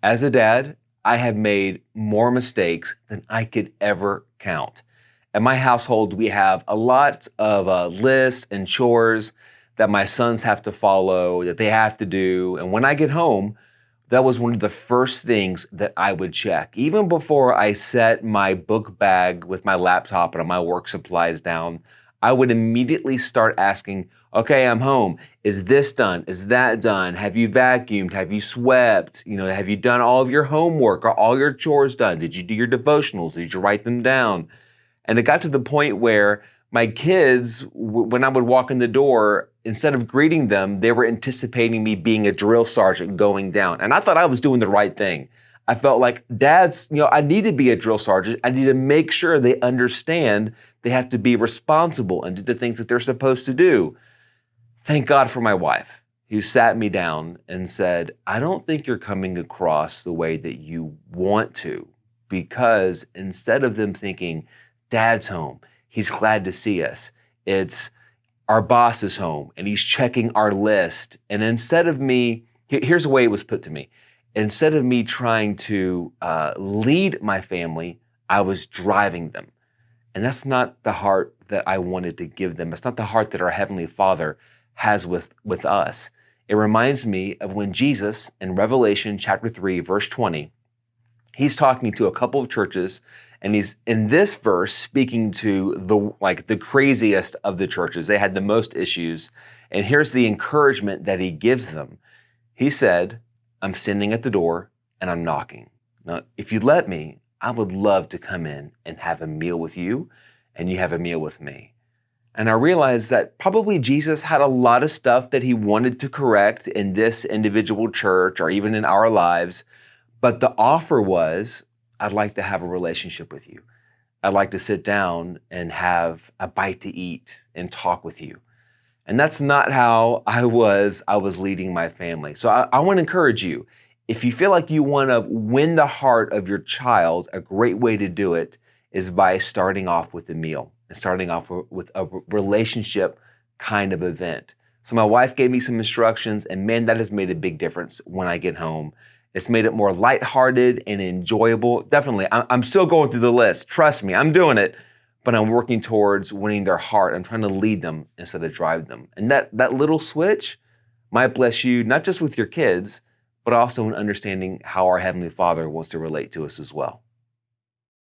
As a dad, I have made more mistakes than I could ever count. At my household, we have a lot of lists and chores that my sons have to follow, that they have to do. And when I get home, that was one of the first things that I would check. Even before I set my book bag with my laptop and my work supplies down, I would immediately start asking, okay, I'm home. Is this done? Is that done? Have you vacuumed? Have you swept? Have you done all of your homework? Are all your chores done? Did you do your devotionals? Did you write them down? And it got to the point where my kids, when I would walk in the door, instead of greeting them, they were anticipating me being a drill sergeant going down. And I thought I was doing the right thing. I felt like dads, I need to be a drill sergeant. I need to make sure they understand they have to be responsible and do the things that they're supposed to do. Thank God for my wife, who sat me down and said, I don't think you're coming across the way that you want to, because instead of them thinking, Dad's home, he's glad to see us, it's our boss is home and he's checking our list. And instead of me, here's the way it was put to me. Instead of me trying to lead my family, I was driving them. And that's not the heart that I wanted to give them. It's not the heart that our Heavenly Father has with us. It reminds me of when Jesus in Revelation chapter 3, verse 20, he's talking to a couple of churches, and he's in this verse speaking to the craziest of the churches. They had the most issues. And here's the encouragement that he gives them. He said, I'm standing at the door and I'm knocking. Now, if you'd let me, I would love to come in and have a meal with you, and you have a meal with me. And I realized that probably Jesus had a lot of stuff that he wanted to correct in this individual church or even in our lives. But the offer was, I'd like to have a relationship with you. I'd like to sit down and have a bite to eat and talk with you. And that's not how I was leading my family. So I want to encourage you. If you feel like you want to win the heart of your child, a great way to do it is by starting off with a meal and starting off with a relationship kind of event. So my wife gave me some instructions, and man, that has made a big difference when I get home. It's made it more lighthearted and enjoyable. Definitely, I'm still going through the list. Trust me, I'm doing it, but I'm working towards winning their heart. I'm trying to lead them instead of drive them. And that little switch might bless you, not just with your kids, but also in understanding how our Heavenly Father wants to relate to us as well.